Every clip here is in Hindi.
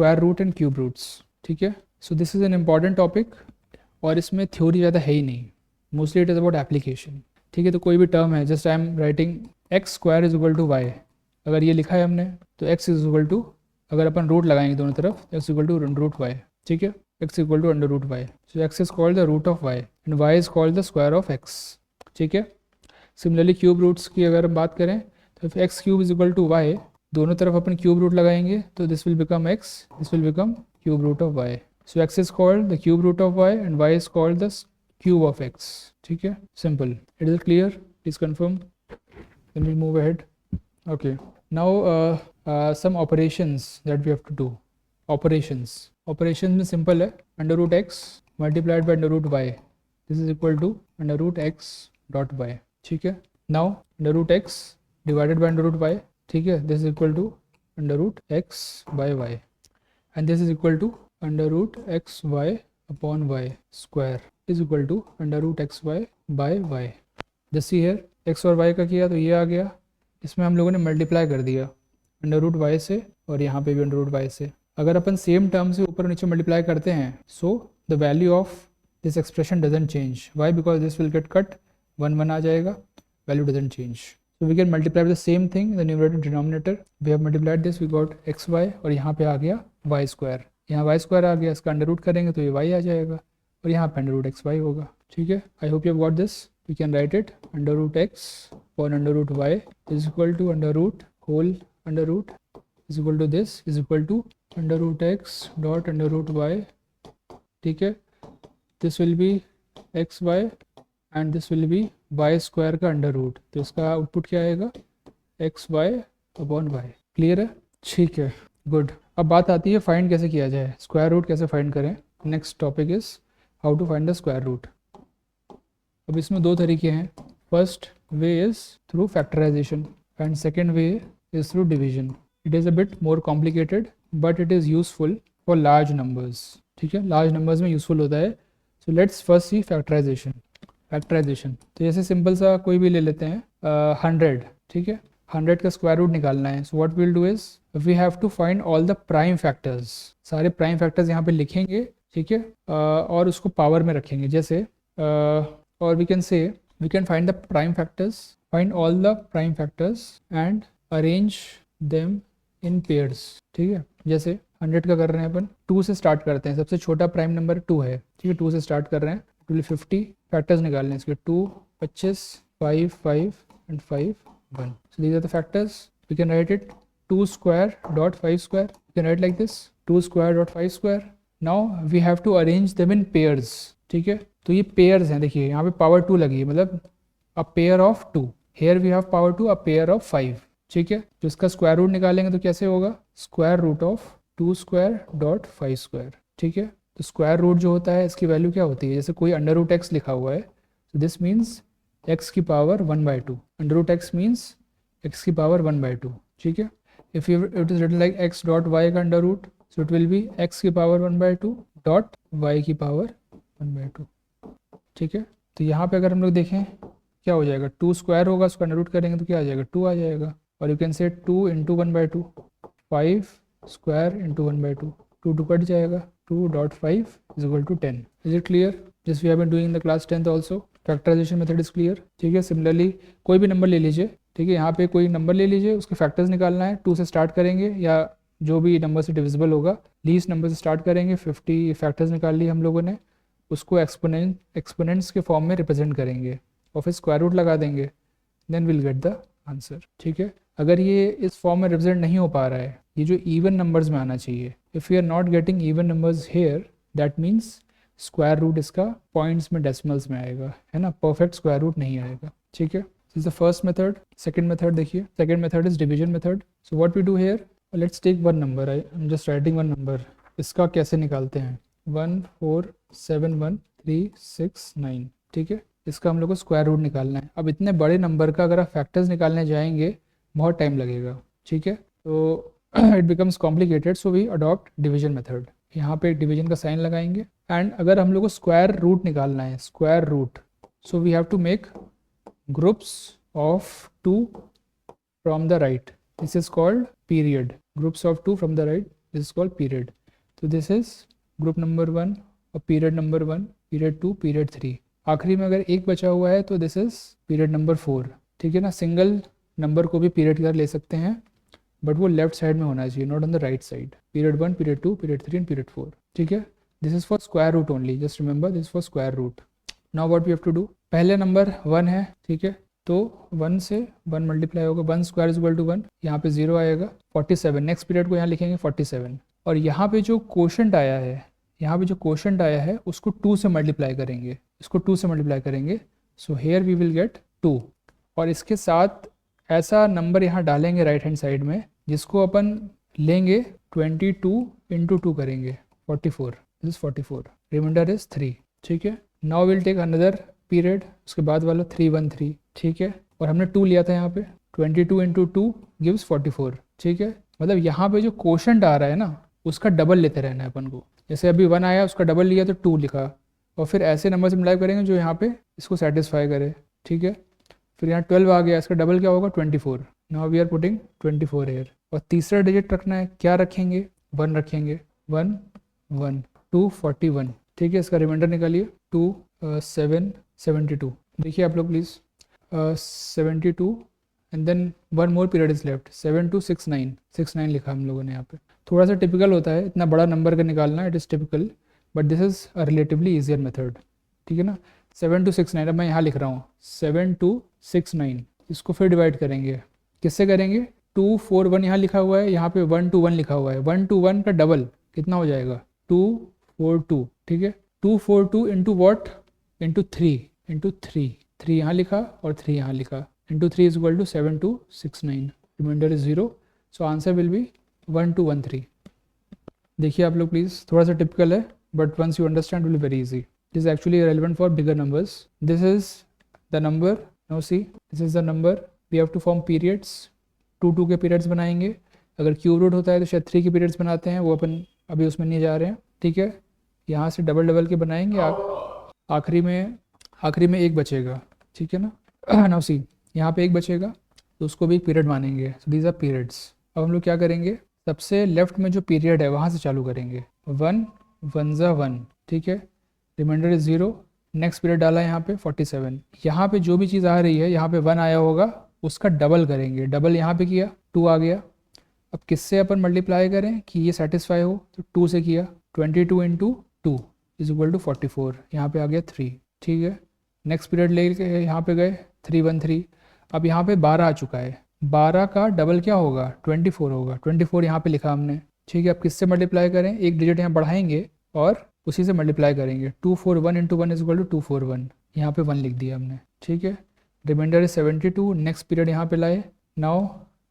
Square root and cube roots, ठीक है। So this is an important topic और इसमें थ्योरी ज़्यादा है ही नहीं, mostly it is about application, ठीक है। तो कोई भी टर्म है, just I am writing X square is equal to Y, अगर ये लिखा है हमने तो एक्स इज इक्वल टू, अगर अपन रूट लगाएंगे दोनों तरफ, X equal to root Y, ठीक है। X equal to under root Y, so X is called the root of Y and Y is called the square of X, ठीक है। सिमिलरली क्यूब रूट्स की अगर हम बात करें तो X cube is equal to Y, दोनों तरफ अपन क्यूब रूट लगाएंगे तो this will become X, this will become cube root of Y. So X is called the cube root of Y and Y is called the cube of X, ठीक है। Simple, it is clear, please confirm, then we move ahead. Okay, now some operations that we have to do. Operations में simple है, under root x multiplied by under root y, this is equal to under root x dot y, ठीक है। Now under root x divided by under root y, ठीक है, this is equal to under root x by y and this is equal to under root x y upon y square is equal to under root x y by y। Just see here, x और y का किया तो ये आ गया, इसमें हम लोगों ने मल्टीप्लाई कर दिया अंडर रूट वाई से और यहाँ पे भी अंडर रूट वाई से। अगर अपन सेम टर्म से ऊपर नीचे मल्टीप्लाई करते हैं so the value of this expression doesn't change, Y because this will get cut, 1 1 आ जाएगा, value doesn't change. So we can multiply the same thing the numerator denominator, we have multiplied this, we got X Y और यहाँ पे आ गया वाई स्क्वायर, यहाँ वाई स्क्वायर आ गया, इसका अंडर रूट करेंगे तो ये वाई आ जाएगा और यहाँ पे अंडर रूट एक्स वाई होगा, ठीक है। I hope you have got this. We can write it under root x upon under root y is equal to under root whole under root is equal to this is equal to under root x dot under root y, ठीक है। this will be x y and this will be y square का अंडर रूट, तो इसका आउटपुट क्या आएगा x y upon y, clear है, ठीक है, गुड। अब बात आती है फाइंड कैसे किया जाए, स्क्वायर रूट कैसे फाइंड करें। Next topic is how to find the square root. अब इसमें दो तरीके हैं, first way is through factorisation and second way is through division. It is a bit more complicated but it is useful for large numbers, ठीक है, लार्ज नंबर्स में यूजफुल होता है। So let's first see factorisation. तो जैसे सिंपल सा कोई भी ले लेते हैं 100, ठीक है, 100 का स्क्वायर रूट निकालना है। So what will do is we have to find all the prime factors, सारे प्राइम फैक्टर्स यहाँ पे लिखेंगे, ठीक है, और उसको पावर में रखेंगे, जैसे or we can say we can find the prime factors, find all the prime factors and arrange them in pairs, ठीक है। जैसे 100 का कर रहे हैं अपन, 2 से स्टार्ट करते हैं, सबसे छोटा प्राइम नंबर 2 है, ठीक है, 2 से स्टार्ट कर रहे हैं, टोटल 50 फैक्टर्स निकालने हैं इसके, 2 25 5 5 and 5 1। so these are the factors, we can write it 2 square dot 5 square, you can write like this 2 square dot 5 square। now we have to arrange them in pairs, ठीक है। तो ये पेयर्स हैं, देखिए यहाँ पे पावर 2 लगी है, मतलब a pair of 2, here we have power 2 a pair of 5, ठीक है। तो इसका स्क्वायर रूट निकालेंगे तो कैसे होगा, square root of 2 square dot 5 square, ठीक है। तो स्क्वायर रूट जो होता है इसकी वैल्यू क्या होती है, जैसे कोई अंडर रूट एक्स लिखा हुआ है, तो दिस मीन्स एक्स की power 1/2, under root x means x की पावर 1/2, ठीक है। If it is written like x dot y का under root, so it will be x की पावर 1/2 डॉट वाई की पावर 1/2, ठीक है। तो यहाँ पे अगर हम लोग देखें क्या हो जाएगा, 2 स्क्वायर होगा, उसका अंडर रूट करेंगे तो क्या आ जाएगा, 2 आ जाएगा, और you can say 2 into 1/2, 5 square into 1/2, 2 2 cut जाएगा, 2.5 is equal to 10। Is it clear, this we have been doing in the class 10th also, factorisation method is clear, ठीक है। सिमिलरली कोई भी नंबर ले लीजिए, ठीक है, यहाँ पे कोई नंबर ले लीजिए, उसके फैक्टर्स निकालना है, 2 से स्टार्ट करेंगे या जो भी नंबर से डिविजिबल होगा, लीस्ट नंबर से स्टार्ट करेंगे, 50 फैक्टर्स निकाल लिए हम लोगों ने, उसको एक्सपोनेंट्स के फॉर्म में रिप्रेजेंट करेंगे और फिर स्क्वायर रूट लगा देंगे, then will get the answer, ठीक है। अगर ये इस फॉर्म में रिप्रेजेंट नहीं हो पा रहा है, ये जो इवन नंबर्स में आना चाहिए, if you are not getting even numbers here, that means square root इसका पॉइंट्स में डेसिमल्स में आएगा, है ना, परफेक्ट स्क्वायर रूट नहीं आएगा, ठीक है। This is the first method. Second method देखिए, second method is division method. So what we do here, let's take one number, I am just writing one number, इसका कैसे निकालते हैं, 1 4 7 1 3 6 9, ठीक है, इसका हम लोग को स्क्वायर रूट निकालना है। अब इतने बड़े नंबर का अगर आप फैक्टर्स निकालने जाएंगे बहुत टाइम लगेगा, ठीक है, तो it becomes complicated, so we adopt division method. यहाँ पे डिवीजन का साइन लगाएंगे एंड अगर हम लोग को स्क्वायर रूट निकालना है, square root, so we have to make groups of 2 from the right, this is called period, groups of 2 from the right, this is called period. तो दिस इज ग्रुप नंबर 1 और पीरियड नंबर 1, पीरियड 2, पीरियड 3. आखिरी में अगर एक बचा हुआ है तो दिस इज पीरियड नंबर 4. ठीक है ना. सिंगल नंबर को भी पीरियड की तरह ले सकते हैं, बट वो लेफ्ट साइड में होना चाहिए, not on the right side. Period 1, period 2, period 3 and period 4. ठीक है. This is for square root only, just remember this for square root. Now what we have to do, पहले नंबर 1 है. ठीक है. तो 1 से 1 मल्टीप्लाई होगा, 1 स्क्वायर इज इक्वल टू 1, यहाँ पे 0 आएगा. 47, नेक्स्ट पीरियड को यहाँ लिखेंगे 47. और यहाँ पे जो क्वोशंट आया है, यहाँ पे जो क्वोशंट आया है उसको 2 से मल्टीप्लाई करेंगे, इसको 2 से मल्टीप्लाई करेंगे. So here we will get 2. और इसके साथ ऐसा नंबर यहाँ डालेंगे राइट हैंड साइड में जिसको अपन लेंगे 22 इंटू 2 करेंगे, 44. This is 44. Remainder is 3. ठीक है. Now will take another period, उसके बाद वाला 313. ठीक है. और हमने 2 लिया था यहाँ पे, 22 इंटू 2 गिव्स 44. ठीक है. मतलब यहाँ पे जो क्वोशंट आ रहा है ना उसका डबल लेते रहना है अपन को. जैसे अभी 1 आया उसका डबल लिया तो 2 लिखा, और फिर ऐसे नंबर से मल्टीप्लाई करेंगे जो यहाँ पे इसको सेटिस्फाई करे. ठीक है. फिर यहाँ 12 आ गया, इसका डबल क्या होगा 24. Now we are putting 24 here. और तीसरा डिजिट रखना है, क्या रखेंगे, 1 रखेंगे. 1 1 241. ठीक है. इसका रिमाइंडर निकालिए 2 7 72. देखिए आप लोग please, 72 and then 1 more period is left, 7269. 69 लिखा हम लोगों ने यहाँ पे. थोड़ा सा टिपिकल होता है इतना बड़ा नंबर का निकालना, it is typical, but this is a relatively easier method. ठीक है ना. 7269. अब मैं यहाँ लिख रहा हूँ 7269. इसको फिर डिवाइड करेंगे, किससे करेंगे, 241 यहाँ लिखा हुआ है, यहाँ पे 121 लिखा हुआ है. 121 का डबल कितना हो जाएगा, 242. ठीक है. 242 इंटू वॉट, इंटू 3, इंटू 3. 3 यहाँ लिखा और 3 यहाँ लिखा, into 3 is equal to 7269. Remainder is 0. So answer will be 1213. देखिए आप लोग प्लीज़, थोड़ा सा टिपिकल है but once you understand will be very easy. This is actually relevant for bigger numbers. This is the number. Now see, this is the number. We have to form periods. 2 के periods बनाएंगे. अगर क्यूब रूट होता है तो शायद 3 के periods बनाते हैं, वो अपन अभी उसमें नहीं जा रहे हैं. ठीक है. यहाँ से डबल के बनाएंगे. आखिरी में एक बचेगा. ठीक है ना. Now see, यहाँ पे एक बचेगा तो उसको भी एक पीरियड मानेंगे. So these are periods. अब हम लोग क्या करेंगे, सबसे लेफ्ट में जो पीरियड है वहाँ से चालू करेंगे. 1 1 जा 1. ठीक है. Reminder is 0. नेक्स्ट पीरियड डाला यहाँ पे 47. यहाँ पे जो भी चीज़ आ रही है, यहाँ पे 1 आया होगा उसका डबल करेंगे. डबल यहाँ पे किया, 2 आ गया. अब किससे अपन मल्टीप्लाई करें कि ये सेटिस्फाई हो, तो 2 से किया. 22 इंटू 2 इज इक्वल टू 44. यहाँ पे आ गया 3. ठीक है. नेक्स्ट पीरियड ले के यहाँ पे गए 313. अब यहाँ पे 12 आ चुका है. 12 का डबल क्या होगा, 24 होगा. 24 यहाँ पे लिखा हमने. ठीक है. अब किससे मल्टीप्लाई करें, एक डिजिट यहाँ बढ़ाएंगे और उसी से मल्टीप्लाई करेंगे. 241 इंटू 1 इज इक्वल टू 241. यहाँ पे 1 लिख दिया हमने. ठीक है. Reminder is 72. नेक्स्ट पीरियड यहाँ पे लाए. नाउ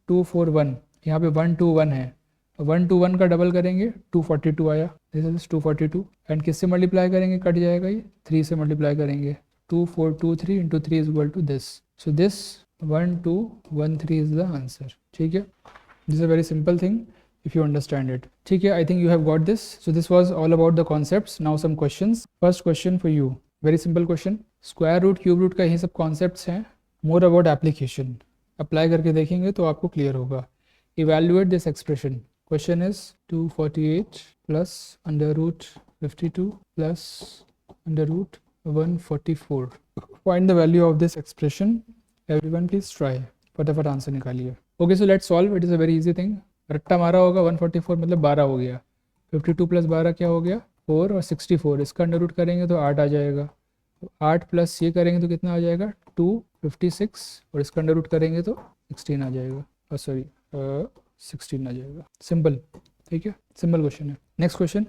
241, यहाँ पे 121 है. 121 का डबल करेंगे, 242 आया. This is 242. एंड किससे मल्टीप्लाई करेंगे, कट जाएगा ये, 3 से मल्टीप्लाई करेंगे. 2423 into 3 is equal to this. So this 1213 is the answer. ठीक है. This is a very simple thing if you understand it. ठीक है. I think you have got this. So this was all about the concepts. Now some questions. First question for you. Very simple question. Square root, cube root का यही सब concepts हैं. More about application. Apply करके देखेंगे तो आपको clear होगा. Evaluate this expression. Question is 248 plus under root 52 plus under root 144. Find the value of this expression. Everyone please try. फटाफट आंसर निकालिए. Okay, so let's solve. It is a very easy thing. रट्टा मारा होगा. 144 मतलब 12 हो गया. 52 प्लस 12 क्या हो गया, 4. और 64 इसका अंडर रूट करेंगे तो 8 आ जाएगा. 8 प्लस ये करेंगे तो कितना आ जाएगा, 256. और इसका अंडर रूट करेंगे तो 16 आ जाएगा. सॉरी 16 आ जाएगा. सिंपल. ठीक है. सिंपल क्वेश्चन है. Next question.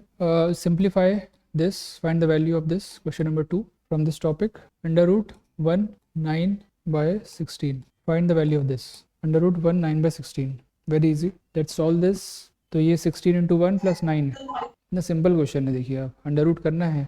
Simplify this, find the value of this. Question number 2 from this topic. Under root 1 9 by 16. Find the value of this. Under root 1 9 by 16. Very easy. Let's solve this. तो ये 16 इंटू 1 प्लस 9. इतना सिंपल क्वेश्चन है. देखिए आप, अंडर रूट करना है.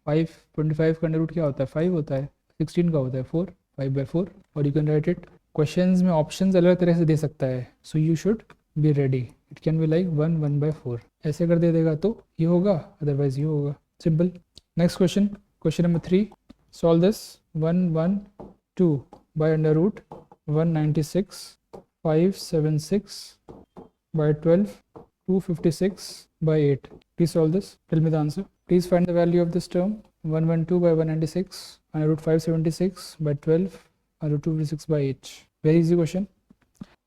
25 का अंडर रूट क्या होता है, 5 होता है. 16 का होता है 4. 5/4. और you can write it. Questions में ऑप्शंस अलग तरह से दे सकता है. So you should be ready. It can be like 1/4. ऐसे कर दे देगा तो ये होगा, अदरवाइज ये होगा. Simple. Next question. Question number 3. Solve this. 112 by under root 196 576 by 12 256/8. Please solve this. Tell me the answer. Please find the value of this term. 112/196 under root 576/12 under root 256/8. Very easy question.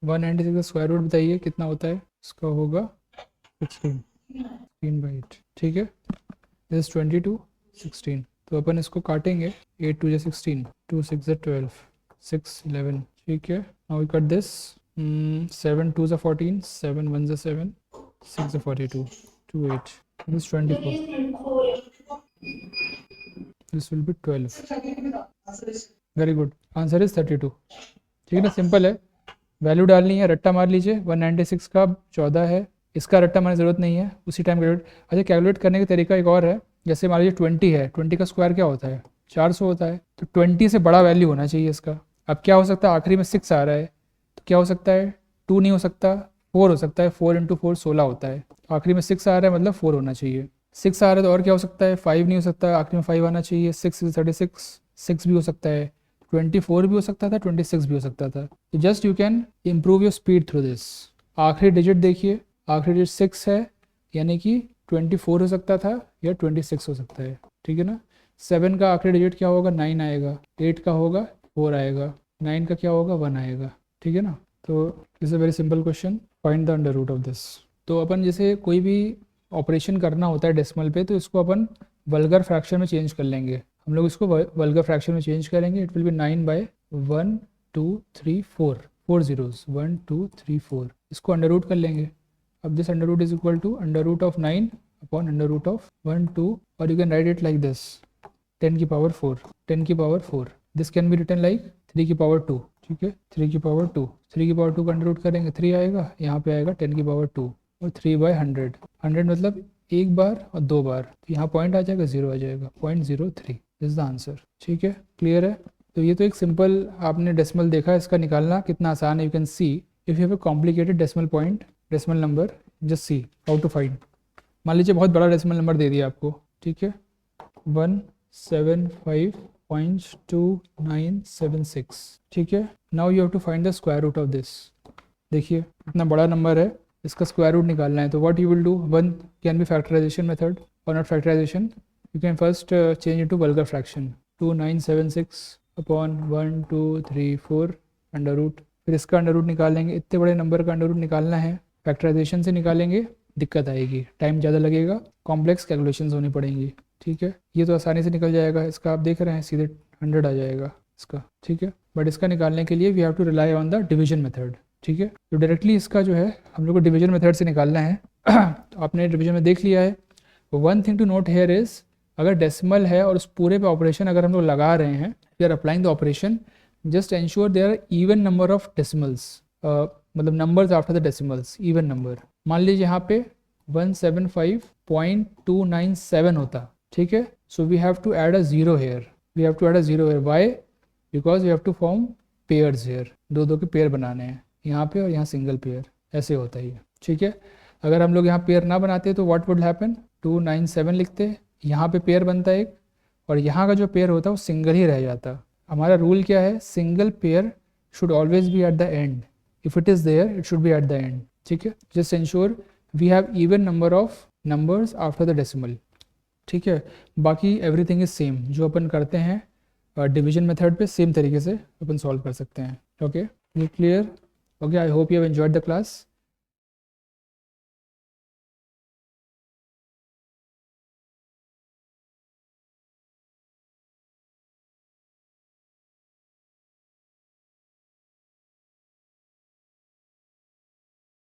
196 का स्क्वायर रूट बताइए कितना होता है. इसका होगा 16/8. ठीक है. दिस 22 16. तो अपन इसको काटेंगे. 8 2 16, 2 6 12, 6 11. ठीक है. Now we cut this. 7 2 14, 7 1 7, 6 42, 2 8. This is 24. This will be 12. Very good. Answer is 32. ठीक है ना. सिंपल है. वैल्यू डालनी है. रट्टा मार लीजिए. 196 का 14 है. इसका रट्टा मारने की ज़रूरत नहीं है. उसी टाइम कैलकुलेट. अच्छा, कैलकुलेट करने का तरीका एक और है. जैसे मान लीजिए 20 है. 20 का स्क्वायर क्या होता है? 400 होता है. तो 20 से बड़ा वैल्यू होना चाहिए इसका. अब क्या हो सकता है? आखिरी में 6 आ रहा है तो क्या हो सकता है? 2 नहीं हो सकता, 4 हो सकता है. 4 × 4 16 होता है. आखिरी में 6 आ रहा है मतलब 4 होना चाहिए. 6 आ रहा है तो और क्या हो सकता है? 5 नहीं हो सकता, आखिरी में 5 आना चाहिए. 6 is 36, 6 भी हो सकता है. 24 भी हो सकता था, 26 भी हो सकता था. तो just you can improve your speed through this. आखिरी डिजिट देखिए. आखिरी डिजिट 6 है यानी कि 24 हो सकता था या 26 हो सकता है. ठीक है ना. 7 का आखिरी डिजिट क्या होगा? 9 आएगा. 8 का होगा 4 आएगा. 9 का क्या होगा? 1 आएगा. ठीक है ना. तो this a very simple question. Find the under root of this. तो अपन जैसे कोई भी ऑपरेशन करना होता है डेसिमल पे तो इसको अपन वल्गर फ्रैक्शन में चेंज कर लेंगे. हम लोग इसको वल्गर फ्रैक्शन में चेंज करेंगे. It will B 9/1 2 3 4. 4 zeros. 1 2 3 4. इसको अंडर रूट कर लेंगे. अब this under root is equal to under root of 9 upon under root of 1 2. और you can write it like this. 10 की पावर 4. 10 की power 4. This can be written like 3 की पावर 2. ठीक है. 3 की पावर 2. 3 की पावर 2 का अंडर रूट करेंगे 3 आएगा. यहाँ पे आएगा 10 की पावर 2 और 3/100. 100 मतलब एक बार और 2 बार. तो यहाँ पॉइंट आ जाएगा, 0 आ जाएगा. 0.03 इज द आंसर. ठीक है. क्लियर है. तो ये तो एक सिंपल आपने डेसिमल देखा. इसका निकालना कितना आसान है. You can see if you have a complicated decimal point, decimal number, just see how to find. मान लीजिए बहुत बड़ा डेसिमल नंबर दे दिया आपको. ठीक है. 175.2976. ठीक है. Now you have to find the square root of this. देखिए इतना बड़ा नंबर है, इसका स्क्वायर रूट निकालना है. तो what you will do. 1 can be factorization method और not factorization. You can first change into vulgar fraction. 2976 upon 1 2 3 4 under root. फिर इसका अंडर रूट निकालेंगे. इतने बड़े नंबर का अंडर रूट निकालना है. फैक्टराइजेशन से निकालेंगे, दिक्कत आएगी, टाइम ज़्यादा लगेगा, कॉम्प्लेक्स कैलकुलेशंस होनी पड़ेंगी. ठीक है. ये तो आसानी से निकल जाएगा. इसका आप देख रहे हैं सीधे 100 आ जाएगा इसका. ठीक है. बट इसका निकालने के लिए we have to rely on the division method. ठीक है. तो डायरेक्टली इसका जो है हम लोग को डिवीजन मेथड से निकालना है. तो आपने डिवीजन में देख लिया है. One thing to note here is, अगर डेसिमल है और उस पूरे पे ऑपरेशन अगर हम लोग लगा रहे हैं, we are applying the operation, just ensure there are even number of decimals. मतलब numbers after the decimals, even number. मान लीजिए यहाँ पे 175.297 होता. ठीक है. So we have to add a zero here. We have to add a zero here. Why? Because we have to form pairs here. दो के पेयर बनाने हैं, यहाँ पे और यहाँ सिंगल पेयर. ऐसे होता है ये. ठीक है. अगर हम लोग यहाँ पेयर ना बनाते तो व्हाट वुड हैपन. 297 लिखते, यहाँ पे पेयर बनता एक, और यहाँ का जो पेयर होता है वो सिंगल ही रह जाता. हमारा रूल क्या है. Single pair should always be at the end. If it is there it should be at the end. ठीक है. Just ensure we have even number of numbers after the decimal. ठीक है. बाकी एवरीथिंग इज सेम. जो अपन करते हैं डिवीजन मेथड पे, सेम तरीके से अपन सॉल्व कर सकते हैं. Okay. Clear. Okay, I hope you have enjoyed the class.